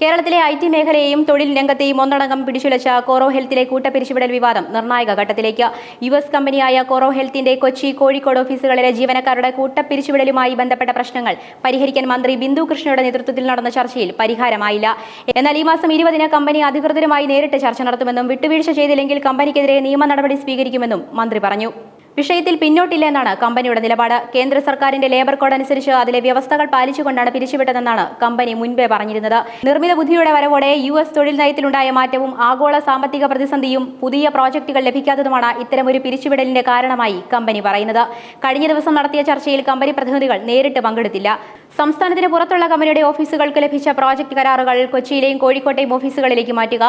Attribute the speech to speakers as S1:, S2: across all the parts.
S1: കേരളത്തിലെ IT മേഖലയെയും തൊഴിൽ രംഗത്തെയും ഒന്നടങ്കം പിടിച്ചുലച്ച കോറോ ഹെൽത്തിലെ കൂട്ടപ്പിരിച്ചുവിടൽ വിവാദം നിർണായക ഘട്ടത്തിലേക്ക്. US കമ്പനിയായ കോറോ ഹെൽത്തിന്റെ കൊച്ചി, കോഴിക്കോട് ഓഫീസുകളിലെ ജീവനക്കാരുടെ കൂട്ടപ്പിരിച്ചുവിടലുമായി ബന്ധപ്പെട്ട പ്രശ്നങ്ങൾ പരിഹരിക്കാൻ മന്ത്രി ബിന്ദു കൃഷ്ണയുടെ നേതൃത്വത്തിൽ നടന്ന ചർച്ചയിൽ പരിഹാരമായില്ല. എന്നാൽ ഈ മാസം 20-ന് കമ്പനി അധികൃതരുമായി നേരിട്ട് ചർച്ച നടത്തുമെന്നും വിട്ടുവീഴ്ച ചെയ്തില്ലെങ്കിൽ കമ്പനിക്കെതിരെ നിയമ നടപടി സ്വീകരിക്കുമെന്നും മന്ത്രി പറഞ്ഞു. വിഷയത്തിൽ പിന്നോട്ടില്ല എന്നാണ് കമ്പനിയുടെ നിലപാട്. കേന്ദ്ര സർക്കാരിന്റെ ലേബർ കോഡ് അനുസരിച്ച് അതിലെ വ്യവസ്ഥകൾ പാലിച്ചുകൊണ്ടാണ് പിരിച്ചുവിട്ടതെന്നാണ് കമ്പനി മുൻപേ പറഞ്ഞിരുന്നത്. നിർമ്മിത ബുദ്ധിയുടെ വരവോടെ US തൊഴിൽ നയത്തിലുണ്ടായ മാറ്റവും ആഗോള സാമ്പത്തിക പ്രതിസന്ധിയും പുതിയ പ്രോജക്റ്റുകൾ ലഭിക്കാത്തതുമാണ് ഇത്തരമൊരു പിരിച്ചുവിടലിന്റെ കാരണമായി കമ്പനി പറയുന്നത്. കഴിഞ്ഞ ദിവസം നടത്തിയ ചർച്ചയിൽ കമ്പനി പ്രതിനിധികൾ നേരിട്ട് പങ്കെടുത്തില്ല. സംസ്ഥാനത്തിന് പുറത്തുള്ള കമ്പനിയുടെ ഓഫീസുകൾക്ക് ലഭിച്ച പ്രോജക്ട് കരാറുകൾ കൊച്ചിയിലെയും കോഴിക്കോട്ടെയും ഓഫീസുകളിലേക്ക് മാറ്റുക,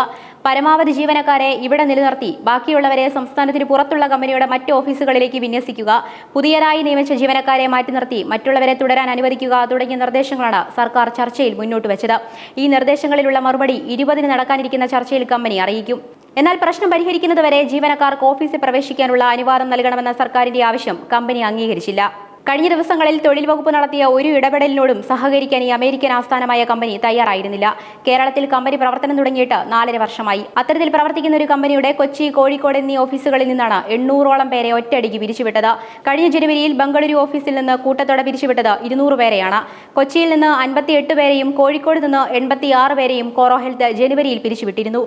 S1: പരമാവധി ജീവനക്കാരെ ഇവിടെ നിലനിർത്തി ബാക്കിയുള്ളവരെ സംസ്ഥാനത്തിന് പുറത്തുള്ള കമ്പനിയുടെ മറ്റ് ഓഫീസുകളിലേക്ക് വിന്യസിക്കുക, പുതിയതായി നിയമിച്ച ജീവനക്കാരെ മാറ്റി നിർത്തി മറ്റുള്ളവരെ തുടരാൻ അനുവദിക്കുക തുടങ്ങിയ നിർദ്ദേശങ്ങളാണ് സർക്കാർ ചർച്ചയിൽ മുന്നോട്ട് വെച്ചത്. ഈ നിർദ്ദേശങ്ങളിലുള്ള മറുപടി 20-ന് നടക്കാനിരിക്കുന്ന ചർച്ചയിൽ കമ്പനി അറിയിക്കും. എന്നാൽ പ്രശ്നം പരിഹരിക്കുന്നതുവരെ ജീവനക്കാർക്ക് ഓഫീസിൽ പ്രവേശിക്കാനുള്ള അനുവാദം നൽകണമെന്ന സർക്കാരിന്റെ ആവശ്യം കമ്പനി അംഗീകരിച്ചില്ല. കഴിഞ്ഞ ദിവസങ്ങളിൽ തൊഴിൽ വകുപ്പ് നടത്തിയ ഒരു ഇടപെടലിനോടും സഹകരിക്കാൻ ഈ അമേരിക്കൻ ആസ്ഥാനമായ കമ്പനി തയ്യാറായിരുന്നില്ല. കേരളത്തിൽ കമ്പനി പ്രവർത്തനം തുടങ്ങിയിട്ട് 4.5 വർഷമായി. അത്തരത്തിൽ പ്രവർത്തിക്കുന്ന ഒരു കമ്പനിയുടെ കൊച്ചി, കോഴിക്കോട് എന്നീ ഓഫീസുകളിൽ നിന്നാണ് 800ഓളം പേരെ ഒറ്റയടിക്ക് പിരിച്ചുവിട്ടത്. കഴിഞ്ഞ ജനുവരിയിൽ ബംഗളൂരു ഓഫീസിൽ നിന്ന് കൂട്ടത്തോടെ പിരിച്ചുവിട്ടത് 200 പേരെയാണ്. കൊച്ചിയിൽ നിന്ന് 58 പേരെയും കോഴിക്കോട് നിന്ന് 86 പേരെയും കോറോ ഹെൽത്ത് ജനുവരിയിൽ പിരിച്ചുവിട്ടിരുന്നു.